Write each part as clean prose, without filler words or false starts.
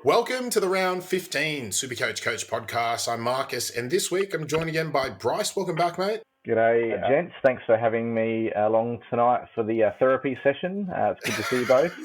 Welcome to the Round 15 SuperCoach Coach podcast. I'm Marcus, and this week I'm joined again by Bryce. Welcome back, mate. G'day, gents. Thanks for having me along tonight for the therapy session. It's good to see you both.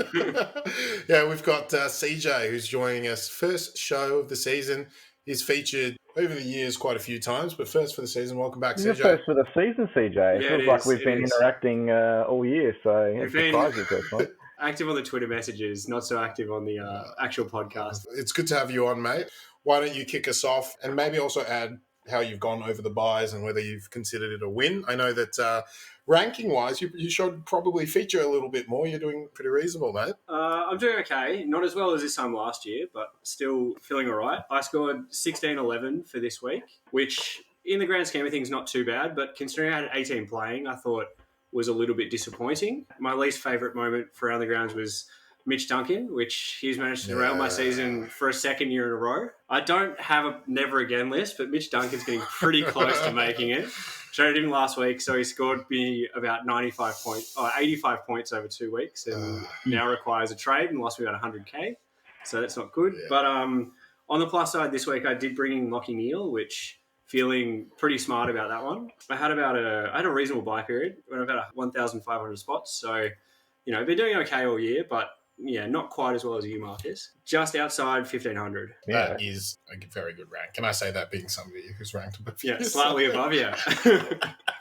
Yeah, we've got CJ who's joining us. First show of the season. He's featured over the years quite a few times, but first for the season. Welcome back, CJ. You're first for the season, CJ. It feels like we've been interacting all year, so it's surprising personally. Active on the Twitter messages, not so active on the actual podcast. It's good to have you on, mate. Why don't you kick us off and maybe also add how you've gone over the buys and whether you've considered it a win. I know that ranking-wise, you should probably feature a little bit more. You're doing pretty reasonable, mate. I'm doing okay. Not as well as this time last year, but still feeling all right. I scored 16-11 for this week, which in the grand scheme of things, not too bad. But considering I had 18 playing, I thought was a little bit disappointing. My least favourite moment for Around the Grounds was Mitch Duncan, which he's managed to derail my season for a second year in a row. I don't have a never again list, but Mitch Duncan's getting pretty close to making it. Traded him last week, so he scored me about 85 points over 2 weeks, and now requires a trade and lost me about 100k. So that's not good. Yeah. But on the plus side, this week I did bring in Lachie Neale, which feeling pretty smart about that one. I had a reasonable buy period. Went about 1,500 spots, so been doing okay all year, but yeah, not quite as well as you, Marcus. Just outside 1,500. Yeah. That is a very good rank. Can I say that being somebody who's ranked above you? Yeah, slightly above, yeah.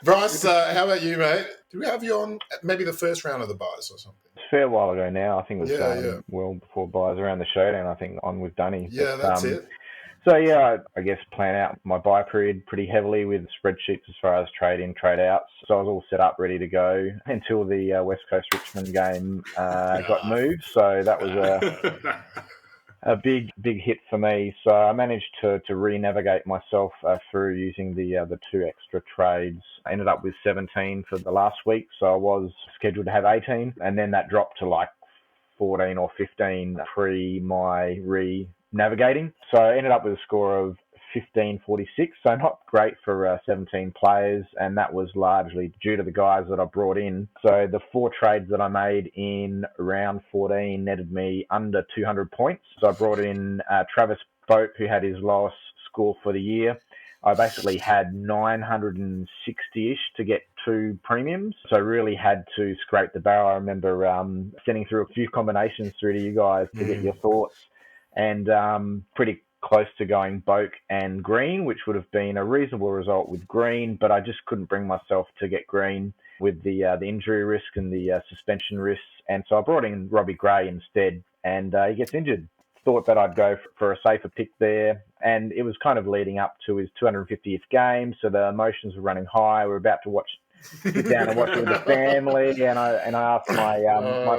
Bryce, how about you, mate? Did we have you on maybe the first round of the buys or something? It's a fair while ago now. I think it was well before buys around the showdown, I think, on with Dunny. Yeah, but, that's it. So, yeah, I guess plan out my buy period pretty heavily with spreadsheets as far as trade in, trade out. So I was all set up, ready to go until the West Coast Richmond game got moved. So that was a big hit for me. So I managed to re-navigate myself through using the two extra trades. I ended up with 17 for the last week. So I was scheduled to have 18. And then that dropped to like 14 or 15 pre my navigating. So I ended up with a score of 1546, so not great for 17 players, and that was largely due to the guys that I brought in. So the 4 trades that I made in round 14 netted me under 200 points. So I brought in Travis Boat, who had his lowest score for the year. I basically had 960-ish to get 2 premiums, so I really had to scrape the barrel. I remember sending through a few combinations through to you guys to get your thoughts, and pretty close to going Boak and Green, which would have been a reasonable result with Green, but I just couldn't bring myself to get Green with the injury risk and the suspension risks, and so I brought in Robbie Gray instead, and he gets injured. Thought that I'd go for a safer pick there, and it was kind of leading up to his 250th game, so the emotions were running high. We're about to sit down and watch it with the family, and I asked my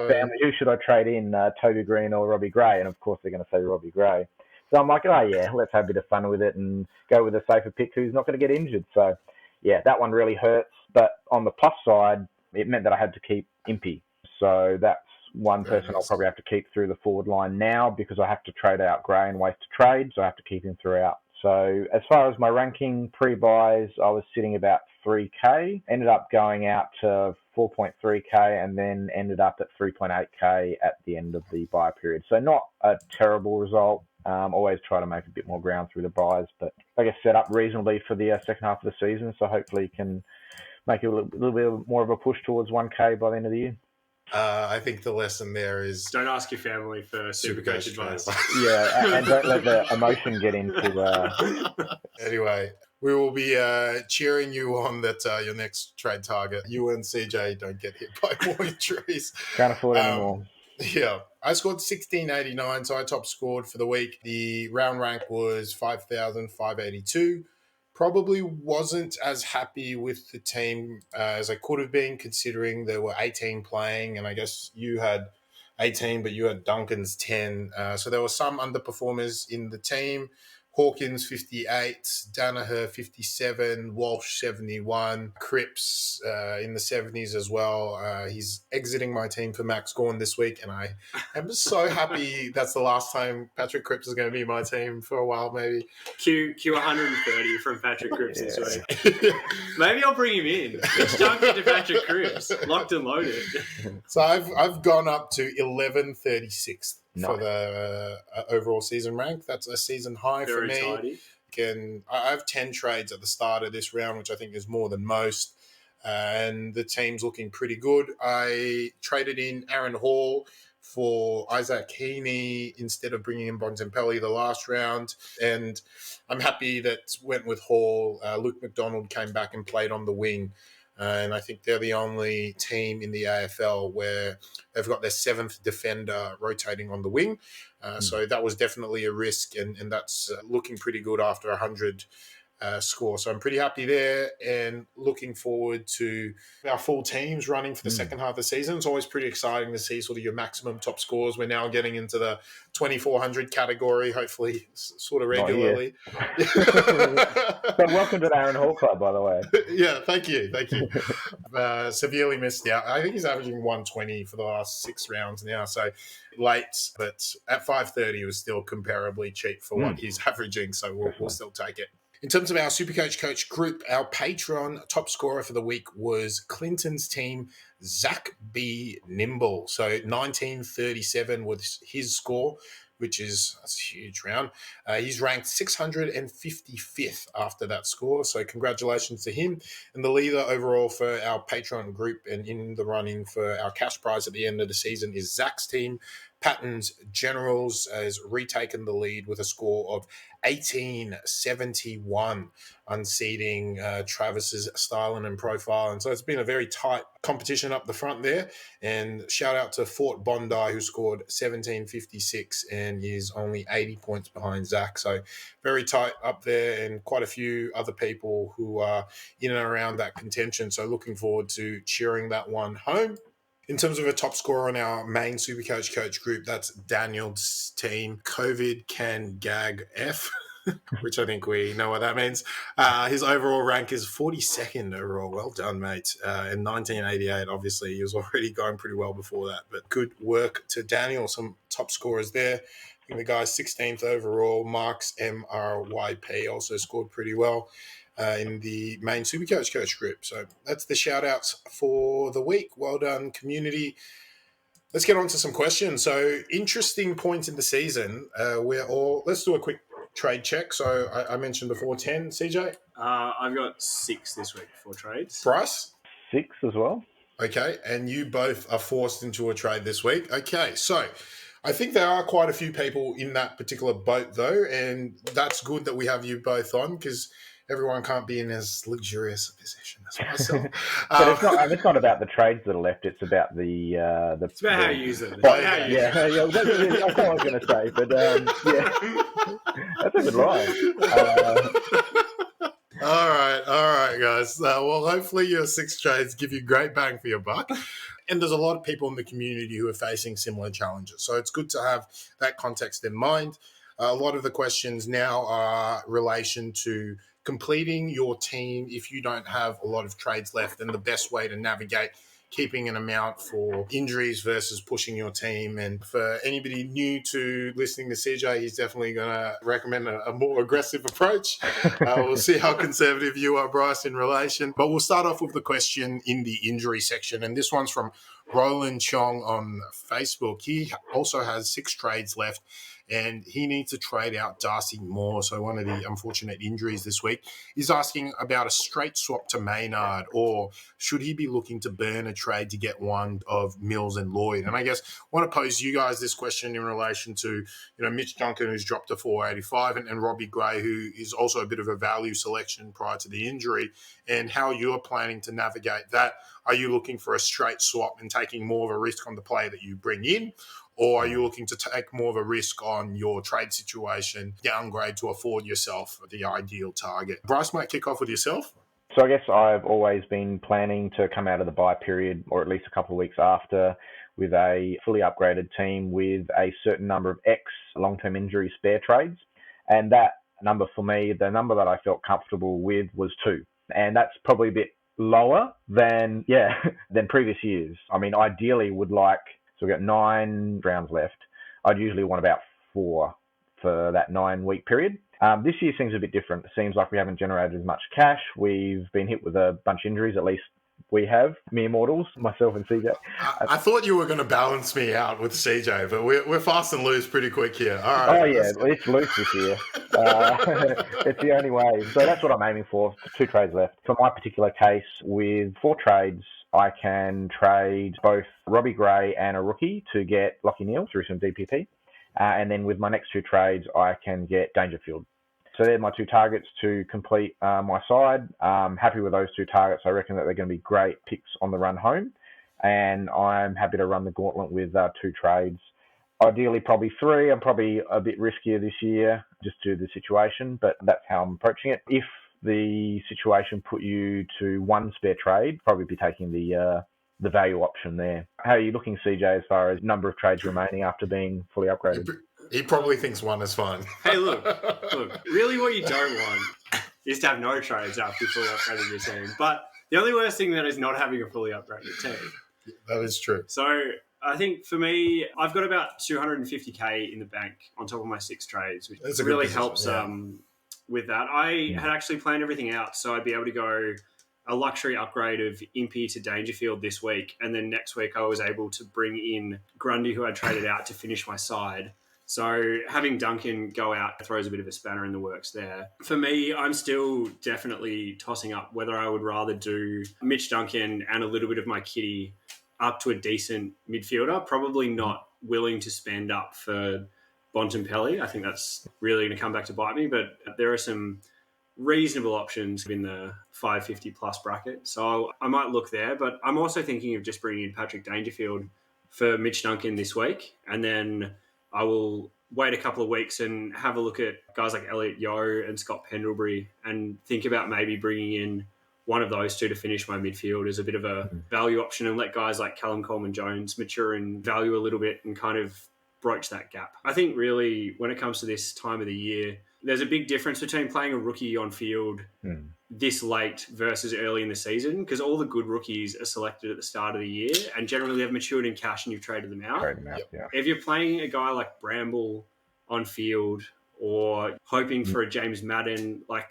family, who should I trade in, Toby Green or Robbie Gray? And of course they're going to say Robbie Gray. So I'm like, oh yeah, let's have a bit of fun with it and go with a safer pick who's not going to get injured. So yeah, that one really hurts. But on the plus side, it meant that I had to keep Impey. So that's one person I'll probably have to keep through the forward line now because I have to trade out Gray and waste a trade, so I have to keep him throughout. So as far as my ranking pre-buys, I was sitting about 3K, ended up going out to 4.3K and then ended up at 3.8K at the end of the buy period. So not a terrible result. Always try to make a bit more ground through the buys, but I guess set up reasonably for the second half of the season. So hopefully can make it a little bit more of a push towards 1K by the end of the year. I think the lesson there is... Don't ask your family for SuperCoach advice. Yeah, and don't let the emotion get into... Anyway, we will be cheering you on that your next trade target. You and CJ don't get hit by more injuries. Can't afford anymore. Yeah. I scored 1689, so I top scored for the week. The round rank was 5,582. Probably wasn't as happy with the team as I could have been, considering there were 18 playing, and I guess you had 18, but you had Duncan's 10. So there were some underperformers in the team. Hawkins 58, Daniher 57, Walsh 71, Cripps in the 70s as well. He's exiting my team for Max Gawn this week, and I am so happy that's the last time Patrick Cripps is going to be my team for a while, maybe. Q 130 from Patrick Cripps this week. Maybe I'll bring him in. It's Duncan to Patrick Cripps, locked and loaded. So I've gone up to 1136th. for Nice. the overall season rank. That's a season high for Very me. tidy. I have 10 trades at the start of this round, which I think is more than most. And the team's looking pretty good. I traded in Aaron Hall for Isaac Heaney instead of bringing in Bontempelli the last round. And I'm happy that went with Hall. Luke McDonald came back and played on the wing. And I think they're the only team in the AFL where they've got their seventh defender rotating on the wing. So that was definitely a risk, and that's looking pretty good after 100 score. So I'm pretty happy there and looking forward to our full teams running for the second half of the season. It's always pretty exciting to see sort of your maximum top scores. We're now getting into the 2,400 category, hopefully sort of regularly. So welcome to the Aaron Hall Club, by the way. Yeah, thank you. Severely missed out. I think he's averaging 120 for the last 6 rounds now. So late, but at 530 it was still comparably cheap for what he's averaging. So we'll still take it. In terms of our SuperCoach coach group, our Patreon top scorer for the week was Clinton's team, Zach B. Nimble. So 1937 was his score, that's a huge round. He's ranked 655th after that score. So congratulations to him. And the leader overall for our Patreon group and in the running for our cash prize at the end of the season is Zach's team. Patton's Generals has retaken the lead with a score of 1871, unseating Travis's Styling and Profile. And so it's been a very tight competition up the front there. And shout out to Fort Bondi, who scored 1756 and is only 80 points behind Zach. So very tight up there, and quite a few other people who are in and around that contention. So looking forward to cheering that one home. In terms of a top scorer on our main SuperCoach coach group, that's Daniel's team, COVID Can Gag F, which I think we know what that means. His overall rank is 42nd overall. Well done, mate. In 1988, obviously, he was already going pretty well before that, but good work to Daniel. Some top scorers there. I think the guy's 16th overall. Mark's MRYP also scored pretty well in the main SuperCoach coach group. So that's the shout outs for the week. Well done, community. Let's get on to some questions. So interesting point in the season. Let's do a quick trade check. So I mentioned before 10, CJ? I've got 6 this week for trades. Bryce? 6 as well. Okay, and you both are forced into a trade this week. Okay, so I think there are quite a few people in that particular boat though, and that's good that we have you both on because everyone can't be in as luxurious a position as myself. But it's not about the trades that are left. It's about the. It's about how you use it. Yeah, that's what I was going to say. But yeah, that's a good line. All right, guys. Well, hopefully your 6 trades give you great bang for your buck. And there's a lot of people in the community who are facing similar challenges. So it's good to have that context in mind. A lot of the questions now are relation to completing your team if you don't have a lot of trades left, and the best way to navigate keeping an amount for injuries versus pushing your team. And for anybody new to listening to CJ, he's definitely going to recommend a more aggressive approach. We'll see how conservative you are, Bryce, in relation. But we'll start off with the question in the injury section. And this one's from Roland Chong on Facebook. He also has 6 trades left, and he needs to trade out Darcy Moore. So one of the unfortunate injuries this week. He's asking about a straight swap to Maynard, or should he be looking to burn a trade to get one of Mills and Lloyd? And I guess I want to pose you guys this question in relation to, Mitch Duncan, who's dropped to 485, and Robbie Gray, who is also a bit of a value selection prior to the injury, and how you're planning to navigate that. Are you looking for a straight swap and taking more of a risk on the player that you bring in? Or are you looking to take more of a risk on your trade situation, downgrade to afford yourself the ideal target? Bryce might kick off with yourself. So I guess I've always been planning to come out of the bye period, or at least a couple of weeks after, with a fully upgraded team with a certain number of long-term injury spare trades. And that number for me, the number that I felt comfortable with was 2. And that's probably a bit lower than previous years. I mean, ideally would like... So we've got 9 rounds left. I'd usually want about 4 for that 9-week period. This year seems a bit different. It seems like we haven't generated as much cash. We've been hit with a bunch of injuries, at least we have, mere mortals, myself and CJ. I thought you were going to balance me out with CJ, but we're fast and loose pretty quick here. All right. Oh, yeah, it's loose this year. It's the only way. So that's what I'm aiming for. 2 trades left. For my particular case, with 4 trades, I can trade both Robbie Gray and a rookie to get Lachie Neale through some DPP. And then with my next 2 trades, I can get Dangerfield. So they're my 2 targets to complete my side. I'm happy with those 2 targets. I reckon that they're going to be great picks on the run home. And I'm happy to run the gauntlet with 2 trades. Ideally, probably 3. I'm probably a bit riskier this year just due to the situation, but that's how I'm approaching it. If the situation put you to 1 spare trade, probably be taking the value option there. How are you looking, CJ, as far as number of trades remaining after being fully upgraded? He probably thinks 1 is fine. Hey, look, really what you don't want is to have no trades after you fully upgraded your team. But the only worst thing that is not having a fully upgraded team. That is true. So I think for me, I've got about 250K in the bank on top of my 6 trades, which really helps with that. I had actually planned everything out, so I'd be able to go a luxury upgrade of Impey to Dangerfield this week, and then next week I was able to bring in Grundy, who I traded out to finish my side. So having Duncan go out throws a bit of a spanner in the works there. For me, I'm still definitely tossing up whether I would rather do Mitch Duncan and a little bit of my kitty up to a decent midfielder. Probably not willing to spend up for Bontempelli. I think that's really going to come back to bite me, but there are some reasonable options in the 550 plus bracket. So I might look there, but I'm also thinking of just bringing in Patrick Dangerfield for Mitch Duncan this week. And then I will wait a couple of weeks and have a look at guys like Elliot Yeo and Scott Pendlebury and think about maybe bringing in one of those 2 to finish my midfield as a bit of a value option and let guys like Callum Coleman-Jones mature in value a little bit and kind of broach that gap. I think really when it comes to this time of the year, there's a big difference between playing a rookie on field this late versus early in the season, because all the good rookies are selected at the start of the year and generally have matured in cash and you've traded them out. Yeah. If you're playing a guy like Bramble on field or hoping for a James Madden, like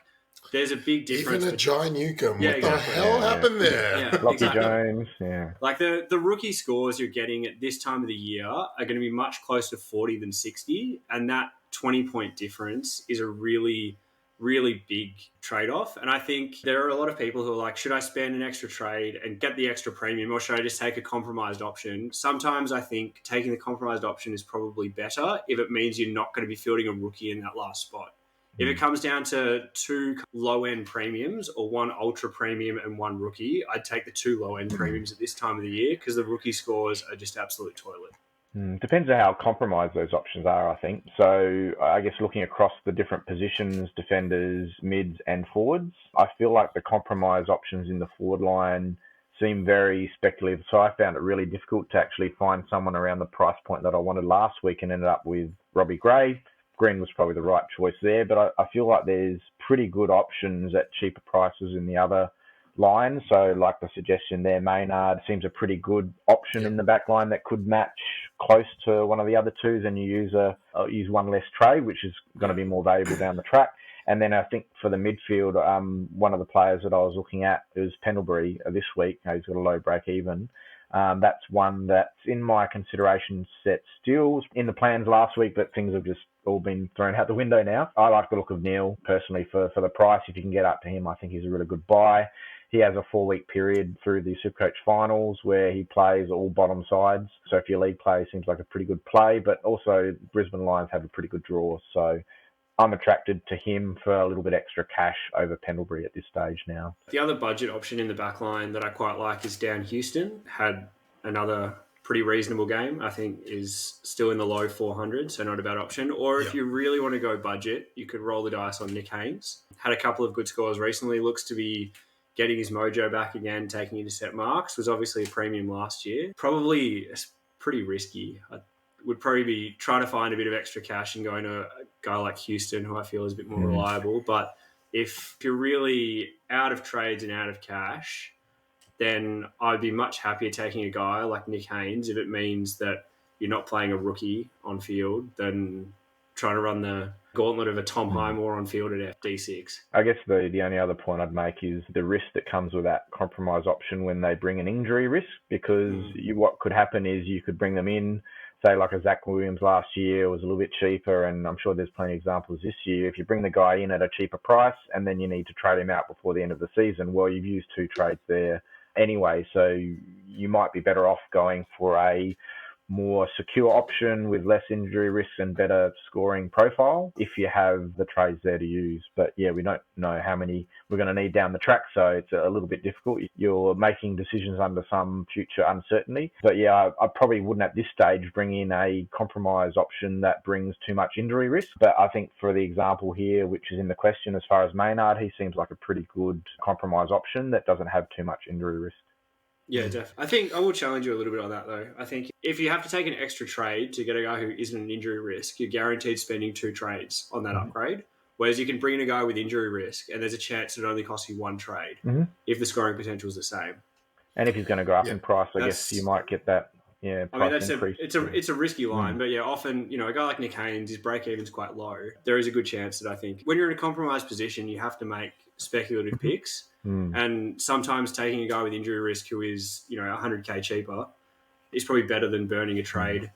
there's a big difference. Even a Jai Newcomb. Yeah, what exactly. the hell happened there? Yeah, Lachie exactly. Jones, yeah. Like the rookie scores you're getting at this time of the year are going to be much closer to 40 than 60, and that 20-point difference is a really, really big trade-off. And I think there are a lot of people who are like, should I spend an extra trade and get the extra premium, or should I just take a compromised option? Sometimes I think taking the compromised option is probably better if it means you're not going to be fielding a rookie in that last spot. If it comes down to 2 low-end premiums or 1 ultra premium and 1 rookie, I'd take the 2 low-end premiums at this time of the year because the rookie scores are just absolute toilet. Depends on how compromised those options are, I think. So I guess looking across the different positions, defenders, mids and forwards, I feel like the compromise options in the forward line seem very speculative. So I found it really difficult to actually find someone around the price point that I wanted last week and ended up with Robbie Gray. Green was probably the right choice there, but I feel like there's pretty good options at cheaper prices in the other lines. So like the suggestion there, Maynard seems a pretty good option in the back line that could match close to one of the other 2s, and you use 1 less trade, which is going to be more valuable down the track. And then I think for the midfield, one of the players that I was looking at is Pendlebury this week. He's got a low break even. That's one that's in my consideration set still in the plans last week, but things have just all been thrown out the window now. I like the look of Neale personally for the price. If you can get up to him, I think he's a really good buy. He has a 4-week period through the SuperCoach finals where he plays all bottom sides. So if your league play, seems like a pretty good play, but also Brisbane Lions have a pretty good draw. So I'm attracted to him for a little bit extra cash over Pendlebury at this stage now. The other budget option in the back line that I quite like is Dan Houston. Had another pretty reasonable game. I think is still in the low 400, so not a bad option. Or if you really want to go budget, you could roll the dice on Nick Haynes. Had a couple of good scores recently. Looks to be getting his mojo back again, taking intercept marks. Was obviously a premium last year. Probably pretty risky. I would probably be trying to find a bit of extra cash and going to a guy like Houston, who I feel is a bit more reliable. But if you're really out of trades and out of cash, then I'd be much happier taking a guy like Nick Haynes if it means that you're not playing a rookie on field than trying to run the gauntlet of a Tom Highmore on field at FD6. I guess the only other point I'd make is the risk that comes with that compromise option when they bring an injury risk, because what could happen is you could bring them in, say like a Zach Williams last year was a little bit cheaper, and I'm sure there's plenty of examples this year. If you bring the guy in at a cheaper price and then you need to trade him out before the end of the season, well, you've used 2 trades there anyway, so you might be better off going for a more secure option with less injury risks and better scoring profile if you have the trades there to use. But yeah, we don't know how many we're going to need down the track, so it's a little bit difficult. You're making decisions under some future uncertainty. But yeah, I probably wouldn't at this stage bring in a compromise option that brings too much injury risk. But I think for the example here, which is in the question as far as Maynard, he seems like a pretty good compromise option that doesn't have too much injury risk. Yeah, definitely. I think I will challenge you a little bit on that, though. I think if you have to take an extra trade to get a guy who isn't an injury risk, you're guaranteed spending 2 trades on that upgrade. Whereas you can bring in a guy with injury risk, and there's a chance it only costs you 1 trade if the scoring potential is the same. And if he's going to go up in price, I guess you might get that. Yeah, I mean, it's a risky line, but yeah, often, a guy like Nick Haynes, his break-even's quite low. There is a good chance that I think when you're in a compromised position, you have to make speculative picks. And sometimes taking a guy with injury risk who is, 100k cheaper is probably better than burning a trade.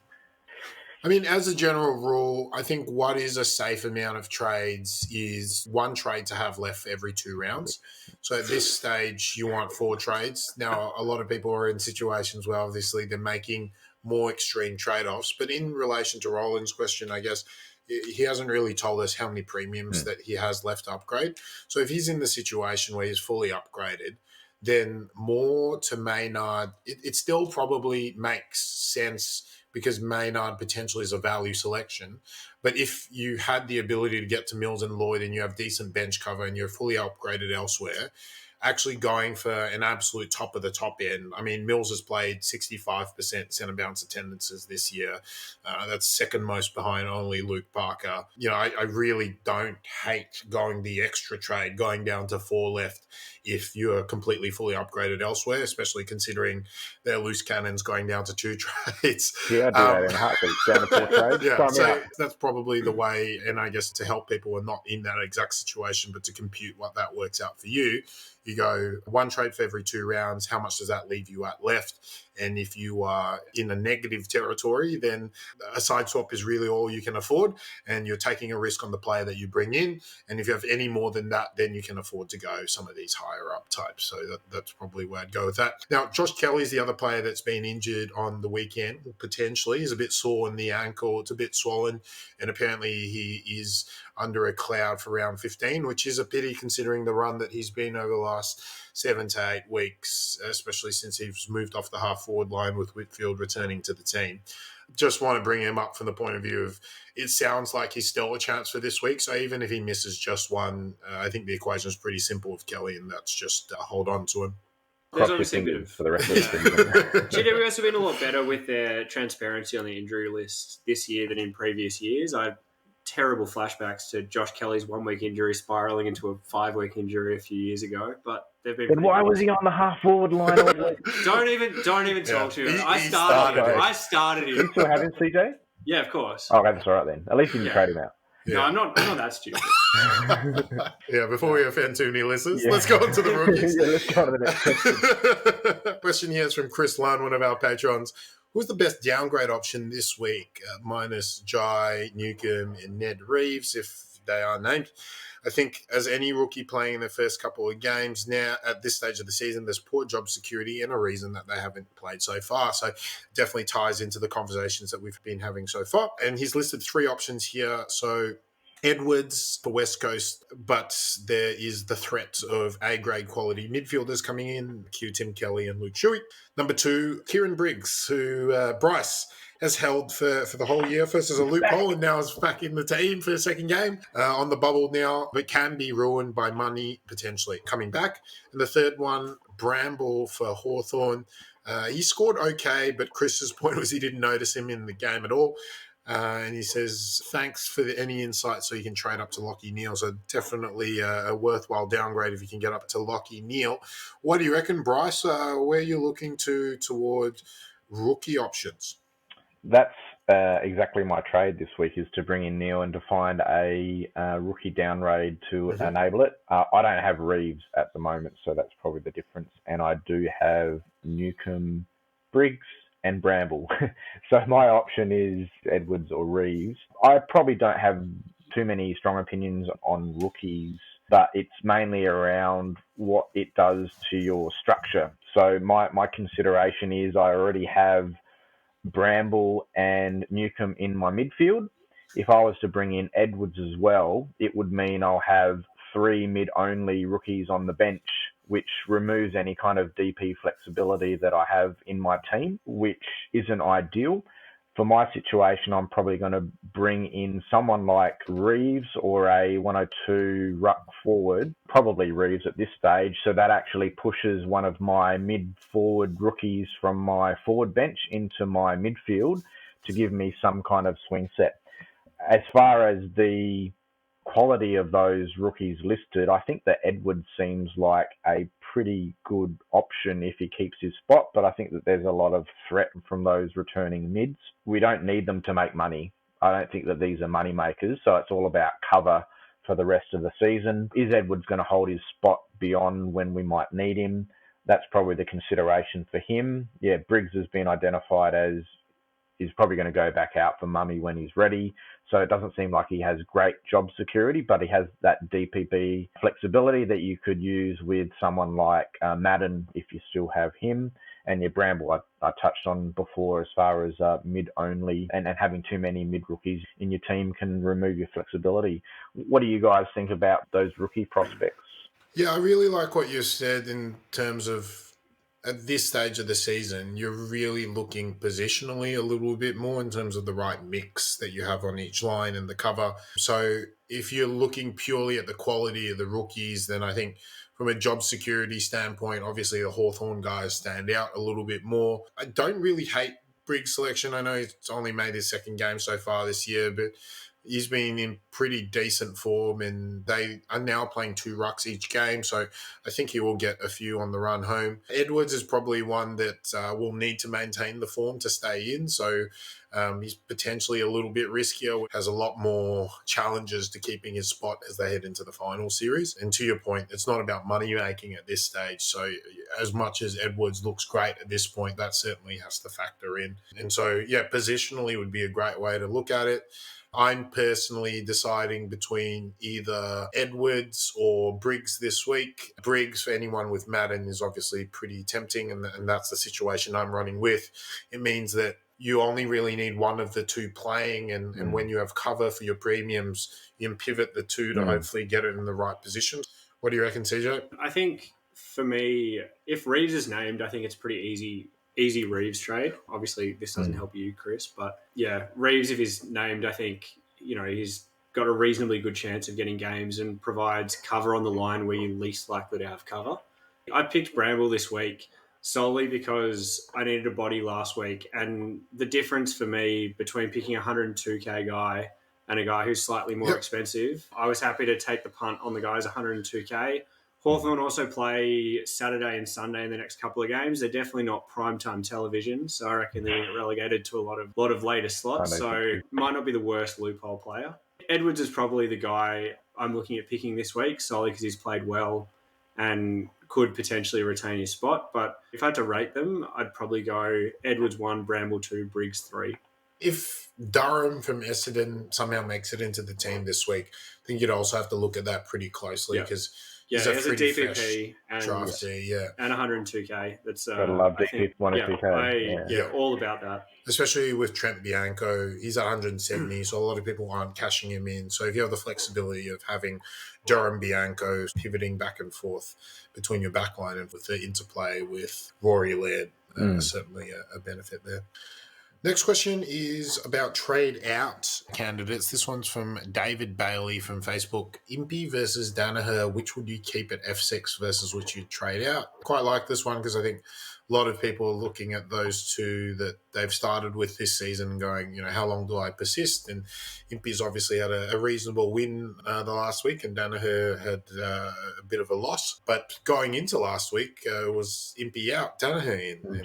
I mean, as a general rule, I think what is a safe amount of trades is 1 trade to have left for every 2 rounds. So at this stage, you want 4 trades. Now, a lot of people are in situations where obviously they're making more extreme trade-offs. But in relation to Roland's question, I guess, he hasn't really told us how many premiums that he has left to upgrade. So if he's in the situation where he's fully upgraded, then more to Maynard, it still probably makes sense because Maynard potentially is a value selection. But if you had the ability to get to Mills and Lloyd and you have decent bench cover and you're fully upgraded elsewhere, actually going for an absolute top of the top end. I mean, Mills has played 65% centre bounce attendances this year. That's second most behind only Luke Parker. I really don't hate going the extra trade, going down to 4 left if you're completely fully upgraded elsewhere, especially considering their loose cannons going down to 2 trades. Yeah, I'd do that in a heartbeat, down to 4 trades. Yeah, so that's probably the way, and I guess to help people who are not in that exact situation, but to compute what that works out for you, you go 1 trade for every 2 rounds. How much does that leave you at left? And if you are in a negative territory, then a side swap is really all you can afford, and you're taking a risk on the player that you bring in. And if you have any more than that, then you can afford to go some of these higher up types. So that's probably where I'd go with that. Now, Josh Kelly's the other player that's been injured on the weekend, potentially. He's a bit sore in the ankle. It's a bit swollen, and apparently he is under a cloud for round 15, which is a pity considering the run that he's been over the last 7 to 8 weeks, especially since he's moved off the half-forward line with Whitfield returning to the team. Just want to bring him up from the point of view of it sounds like he's still a chance for this week. So even if he misses just 1, I think the equation is pretty simple with Kelly, and that's just hold on to him. There's obviously a bit of... for the rest of the season. GWS have been a lot better with their transparency on the injury list this year than in previous years. I have terrible flashbacks to Josh Kelly's 1-week injury spiraling into a 5-week injury a few years ago, but they've been... Then why was he on the half-forward line? Don't even talk to him. I started him. You still have him, CJ? Yeah, of course. Oh, that's all right then. At least you can trade him out. Yeah. No, I'm not that stupid. Yeah, before we offend too many listeners, let's go on to the rookies. Let's go on to the next question. Question here is from Chris Lunn, one of our patrons. Who's the best downgrade option this week, minus Jai, Newcomb, and Ned Reeves, if they are named? I think as any rookie playing in their first couple of games now, at this stage of the season, there's poor job security and a reason that they haven't played so far. So definitely ties into the conversations that we've been having so far. And he's listed 3 options here. So Edwards for West Coast, but there is the threat of A-grade quality midfielders coming in, Tim Kelly and Luke Shuey. Number 2, Kieren Briggs, who Bryce has held for the whole year. First as a loophole and now is back in the team for the second game. On the bubble now, but can be ruined by money potentially coming back. And the third one, Bramble for Hawthorn. He scored okay, but Chris's point was he didn't notice him in the game at all. And he says, thanks for any insight so you can trade up to Lachie Neale. So definitely a worthwhile downgrade if you can get up to Lachie Neale. What do you reckon, Bryce? Where are you looking toward rookie options? That's exactly my trade this week is to bring in Neale and to find a rookie downgrade to enable it. I don't have Reeves at the moment, so that's probably the difference. And I do have Newcomb, Briggs, and Bramble. So my option is Edwards or Reeves. I probably don't have too many strong opinions on rookies, but it's mainly around what it does to your structure. So my consideration is I already have Bramble and Newcomb in my midfield. If I was to bring in Edwards as well, it would mean I'll have 3 mid-only rookies on the bench, which removes any kind of DP flexibility that I have in my team, which isn't ideal. For my situation, I'm probably going to bring in someone like Reeves or a 102 ruck forward, probably Reeves at this stage. So that actually pushes one of my mid-forward rookies from my forward bench into my midfield to give me some kind of swing set. As far as the quality of those rookies listed, I think that Edwards seems like a pretty good option if he keeps his spot, but I think that there's a lot of threat from those returning mids. We don't need them to make money. I don't think that these are money makers, so it's all about cover for the rest of the season. Is Edwards going to hold his spot beyond when we might need him? That's probably the consideration for him. Yeah, Briggs has been identified as he's probably going to go back out for mummy when he's ready. So it doesn't seem like he has great job security, but he has that DPP flexibility that you could use with someone like Madden if you still have him. And your Bramble, I touched on before as far as mid-only and having too many mid-rookies in your team can remove your flexibility. What do you guys think about those rookie prospects? Yeah, I really like what you said in terms of at this stage of the season, you're really looking positionally a little bit more in terms of the right mix that you have on each line and the cover. So if you're looking purely at the quality of the rookies, then I think from a job security standpoint, obviously the Hawthorn guys stand out a little bit more. I don't really hate Briggs' selection. I know he's only made his second game so far this year, but he's been in pretty decent form and they are now playing 2 rucks each game. So I think he will get a few on the run home. Edwards is probably one that will need to maintain the form to stay in. So he's potentially a little bit riskier, has a lot more challenges to keeping his spot as they head into the final series. And to your point, it's not about money making at this stage. So as much as Edwards looks great at this point, that certainly has to factor in. And so, yeah, positionally would be a great way to look at it. I'm personally deciding between either Edwards or Briggs this week. Briggs, for anyone with Madden, is obviously pretty tempting, and that's the situation I'm running with. It means that you only really need one of the two playing, and when you have cover for your premiums, you can pivot the two to hopefully get it in the right position. What do you reckon, CJ? I think for me, if Reeves is named, I think it's pretty easy Reeves trade. Obviously, this doesn't help you, Chris, but yeah, Reeves, if he's named, I think, he's got a reasonably good chance of getting games and provides cover on the line where you're least likely to have cover. I picked Bramble this week solely because I needed a body last week, and the difference for me between picking a 102k guy and a guy who's slightly more expensive, I was happy to take the punt on the guys 102k. Hawthorn also play Saturday and Sunday in the next couple of games. They're definitely not primetime television, so I reckon they get relegated to a lot of later slots, so might not be the worst loophole player. Edwards is probably the guy I'm looking at picking this week, solely because he's played well and could potentially retain his spot. But if I had to rate them, I'd probably go Edwards 1, Bramble 2, Briggs 3. If Durham from Essendon somehow makes it into the team this week, I think you'd also have to look at that pretty closely because he's a pretty DPP and draftee, and 102k. That's gotta love DPP 102k. All about that. Especially with Trent Bianco, he's at 170, so a lot of people aren't cashing him in. So if you have the flexibility of having Durham Bianco pivoting back and forth between your backline and with the interplay with Rory Laird, certainly a benefit there. Next question is about trade out candidates. This one's from David Bailey from Facebook. Impey versus Daniher, which would you keep at F6 versus which you'd trade out? Quite like this one because I think a lot of people are looking at those two that they've started with this season and going, how long do I persist? And Impey's obviously had a reasonable win the last week, and Daniher had a bit of a loss. But going into last week was Impey out, Daniher in.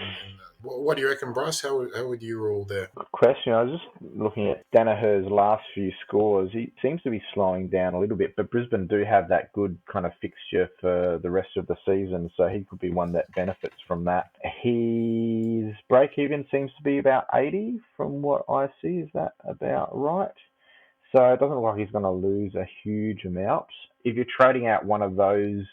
What do you reckon, Bryce? How would you rule there? Good question. I was just looking at Daniher's last few scores. He seems to be slowing down a little bit, but Brisbane do have that good kind of fixture for the rest of the season, so he could be one that benefits from that. His break-even seems to be about 80 from what I see. Is that about right? So it doesn't look like he's going to lose a huge amount. If you're trading out one of those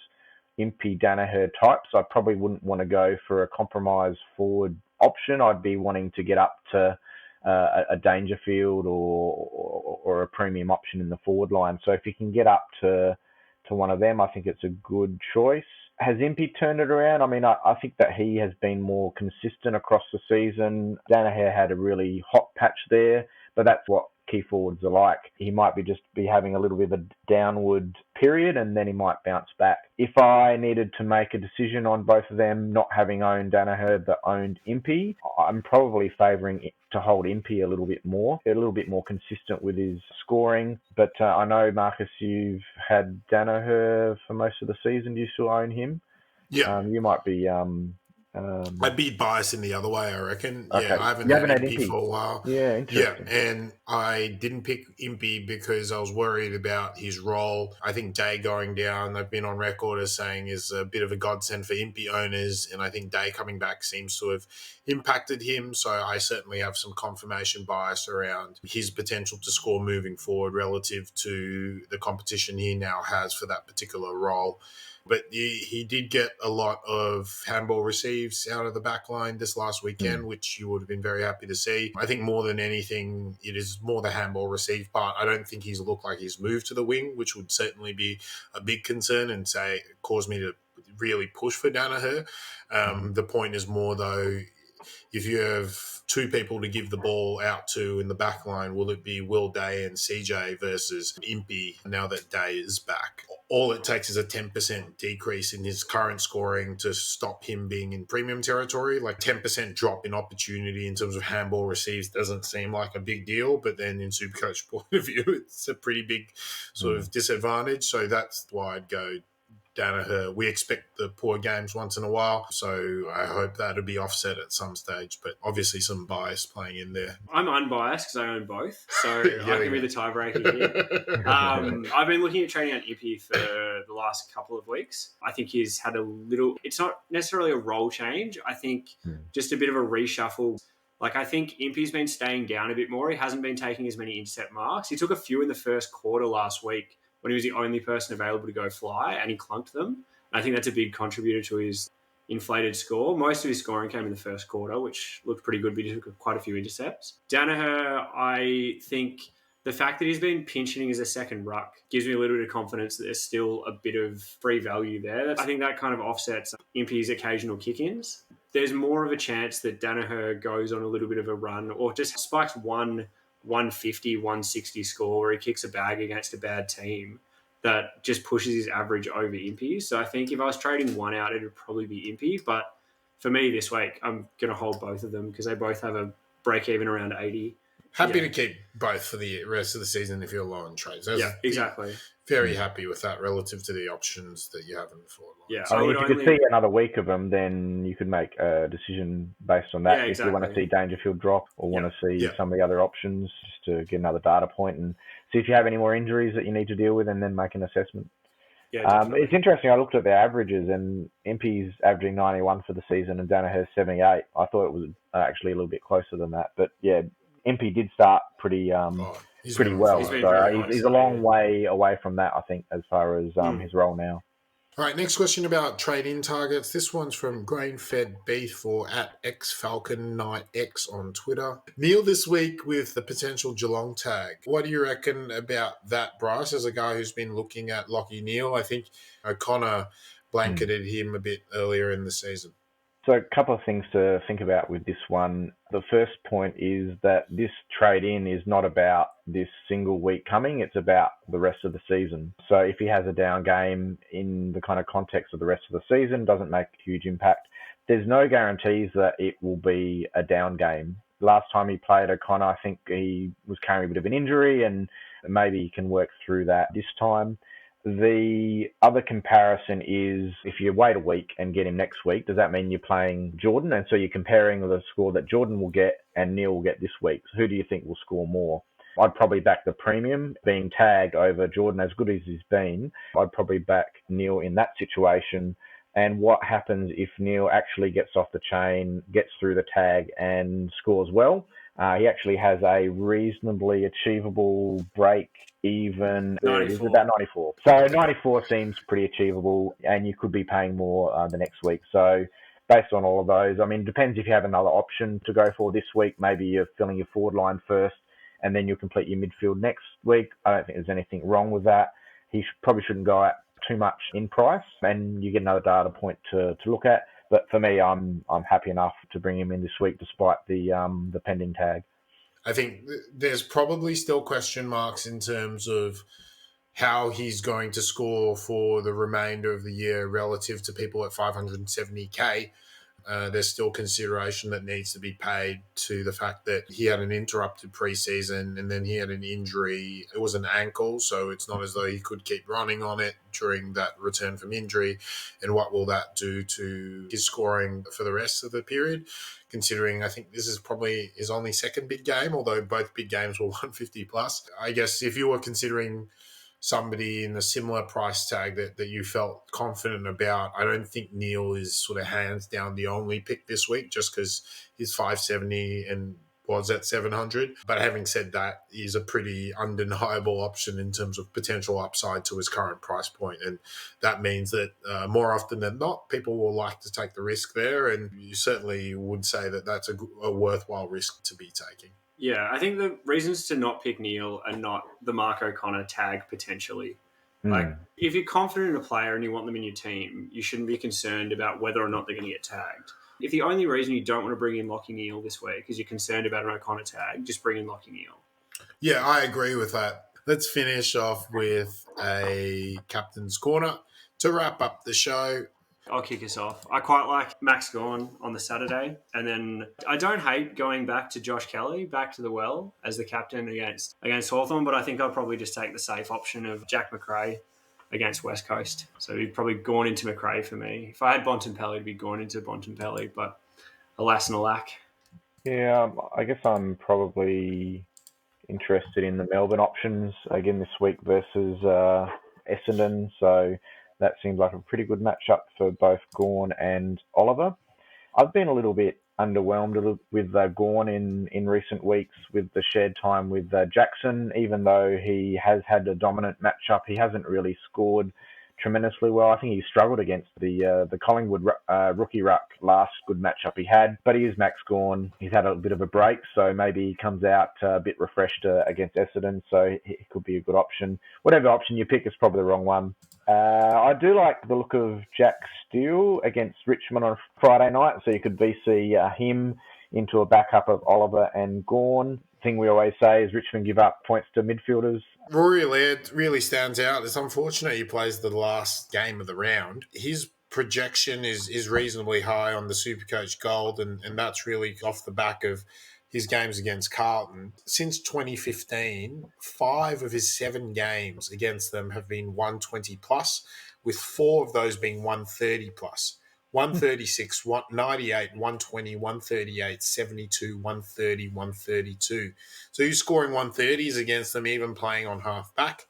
Impey Daniher types, I probably wouldn't want to go for a compromise forward option. I'd be wanting to get up to a Dangerfield or a premium option in the forward line. So if you can get up to one of them, I think it's a good choice. Has Impey turned it around? I mean, I think that he has been more consistent across the season. Daniher had a really hot patch there, but that's what key forwards are like. He might be having a little bit of a downward period, and then he might bounce back. If I needed to make a decision on both of them, not having owned Daniher but owned Impey, I'm probably favouring to hold Impey a little bit more consistent with his scoring. But I know, Marcus, you've had Daniher for most of the season. Do you still own him? Yeah. You might be... I'd be biased in the other way, I reckon. Okay. Yeah, I haven't had Impey for a while. Yeah, interesting. Yeah, and I didn't pick Impey because I was worried about his role. I think Day going down, they've been on record as saying, is a bit of a godsend for Impey owners, and I think Day coming back seems to have impacted him, so I certainly have some confirmation bias around his potential to score moving forward relative to the competition he now has for that particular role. But he did get a lot of handball receives out of the back line this last weekend, which you would have been very happy to see. I think more than anything, it is more the handball receive part. I don't think he's looked like he's moved to the wing, which would certainly be a big concern and cause me to really push for Daniher. The point is more, though, if you have two people to give the ball out to in the back line, will it be Will Day and CJ versus Impey now that Day is back? All it takes is a 10% decrease in his current scoring to stop him being in premium territory. Like 10% drop in opportunity in terms of handball receives doesn't seem like a big deal, but then in SuperCoach point of view, it's a pretty big sort of disadvantage. So that's why I'd go Daniher. We expect the poor games once in a while, so I hope that'll be offset at some stage, but obviously some bias playing in there. I'm unbiased because I own both, so I can be the tiebreaker here. I've been looking at trading out Impey for the last couple of weeks. I think he's had a little, it's not necessarily a role change, I think just a bit of a reshuffle. Like, I think Impey's been staying down a bit more. He hasn't been taking as many intercept marks. He took a few in the first quarter last week when he was the only person available to go fly, and he clunked them. And I think that's a big contributor to his inflated score. Most of his scoring came in the first quarter, which looked pretty good, but he took quite a few intercepts. Daniher, I think the fact that he's been pinch hitting as a second ruck gives me a little bit of confidence that there's still a bit of free value there. I think that kind of offsets Impey's occasional kick-ins. There's more of a chance that Daniher goes on a little bit of a run or just spikes 150, 160 score where he kicks a bag against a bad team that just pushes his average over Impey. So I think if I was trading one out, it would probably be Impey. But for me this week, I'm going to hold both of them because they both have a break even around 80. Happy to keep both for the rest of the season if you're low on trades. Yeah, exactly. Very happy with that relative to the options that you have in the forward line. Yeah, I mean, if you could see another week of them, then you could make a decision based on that. Yeah, exactly. If you want to see Dangerfield drop or want to see some of the other options, just to get another data point and see if you have any more injuries that you need to deal with and then make an assessment. Yeah, it's interesting. I looked at their averages and Impey's averaging 91 for the season and Daniher's 78. I thought it was actually a little bit closer than that. But yeah, Impey did start pretty well. He's a long way away from that, I think, as far as his role now. All right, next question about trade-in targets. This one's from Grain-Fed Beef or @XFalconKnightX on Twitter. Neale this week with the potential Geelong tag. What do you reckon about that, Bryce, as a guy who's been looking at Lachie Neale? I think O'Connor blanketed him a bit earlier in the season. So a couple of things to think about with this one. The first point is that this trade-in is not about this single week coming. It's about the rest of the season. So if he has a down game in the kind of context of the rest of the season, doesn't make a huge impact. there's no guarantees that it will be a down game. Last time he played O'Connor, I think he was carrying a bit of an injury, and maybe he can work through that this time. The other comparison is if you wait a week and get him next week, does that mean you're playing Jordan? And so you're comparing the score that Jordan will get and Neale will get this week. So who do you think will score more? I'd probably back the premium being tagged over Jordan. As good as he's been, I'd probably back Neale in that situation. And what happens if Neale actually gets off the chain, gets through the tag and scores well? He actually has a reasonably achievable break even. 94. About 94. So 94 seems pretty achievable, and you could be paying more the next week. So based on all of those, I mean, it depends if you have another option to go for this week. Maybe you're filling your forward line first, and then you'll complete your midfield next week. I don't think there's anything wrong with that. He probably shouldn't go out too much in price, and you get another data point to look at. But for me, I'm happy enough to bring him in this week despite the pending tag. I think there's probably still question marks in terms of how he's going to score for the remainder of the year relative to people at 570k. There's still consideration that needs to be paid to the fact that he had an interrupted preseason and then he had an injury. It was an ankle, so it's not as though he could keep running on it during that return from injury. And what will that do to his scoring for the rest of the period? Considering I think this is probably his only second big game, although both big games were 150 plus. I guess if you were considering somebody in a similar price tag that you felt confident about, I don't think Neale is sort of hands down the only pick this week just because he's 570 and was at 700. But having said that, he's a pretty undeniable option in terms of potential upside to his current price point. And that means that more often than not, people will like to take the risk there. And you certainly would say that that's a worthwhile risk to be taking. Yeah, I think the reasons to not pick Neale are not the Mark O'Connor tag potentially. Like, if you're confident in a player and you want them in your team, you shouldn't be concerned about whether or not they're going to get tagged. If the only reason you don't want to bring in Lachie Neale this week is you're concerned about an O'Connor tag, just bring in Lachie Neale. Yeah, I agree with that. Let's finish off with a captain's corner to wrap up the show. I'll kick us off. I quite like Max Gawn on the Saturday. And then I don't hate going back to Josh Kelly, back to the well as the captain against Hawthorn, but I think I'll probably just take the safe option of Jack Macrae against West Coast. So he'd probably gone into Macrae for me. If I had Bontempelli, it'd be gone into Bontempelli, but alas and alack. Yeah, I guess I'm probably interested in the Melbourne options again this week versus Essendon. So that seems like a pretty good matchup for both Gawn and Oliver. I've been a little bit underwhelmed with Gawn in recent weeks with the shared time with Jackson. Even though he has had a dominant matchup, he hasn't really scored tremendously well. I think he struggled against the Collingwood rookie ruck last good matchup he had. But he is Max Gawn. He's had a bit of a break, so maybe he comes out a bit refreshed against Essendon, so he could be a good option. Whatever option you pick is probably the wrong one. I do like the look of Jack Steele against Richmond on Friday night, so you could VC him into a backup of Oliver and Gawn. Thing we always say is Richmond give up points to midfielders. Rory Laird really stands out. It's unfortunate he plays the last game of the round. His projection is reasonably high on the SuperCoach Gold, and that's really off the back of his games against Carlton. Since 2015, 5 of his 7 games against them have been 120 plus, with 4 of those being 130 plus. 136, 198, 120, 138, 72, 130, 132. So he's scoring 130s against them, even playing on half back.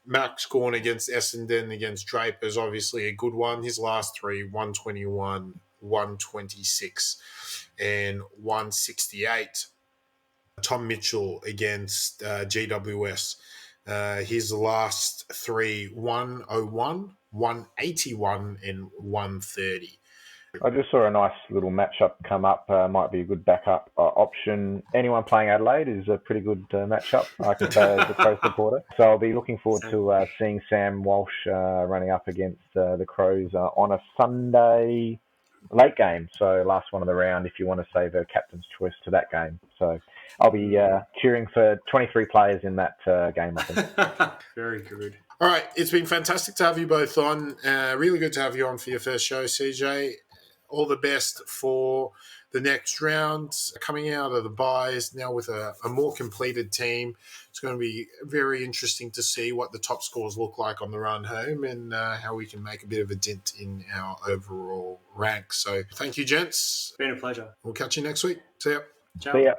Max Gawn against Essendon, against Draper is obviously a good one. His last 3, 121, 126, and 168. Tom Mitchell against GWS. His last 3, 101, 181, and 130. I just saw a nice little matchup come up. Might be a good backup option. Anyone playing Adelaide is a pretty good matchup, I can say, as a Crows supporter. So I'll be looking forward to seeing Sam Walsh running up against the Crows on a Sunday late game. So last one of the round if you want to save a captain's choice to that game. So I'll be cheering for 23 players in that game, I think. Very good. All right, it's been fantastic to have you both on. Really good to have you on for your first show, CJ. all the best for the next round. Coming out of the buys now with a more completed team, it's going to be very interesting to see what the top scores look like on the run home and how we can make a bit of a dent in our overall rank. So thank you, gents. Been a pleasure. We'll catch you next week. See ya. Ciao. See ya.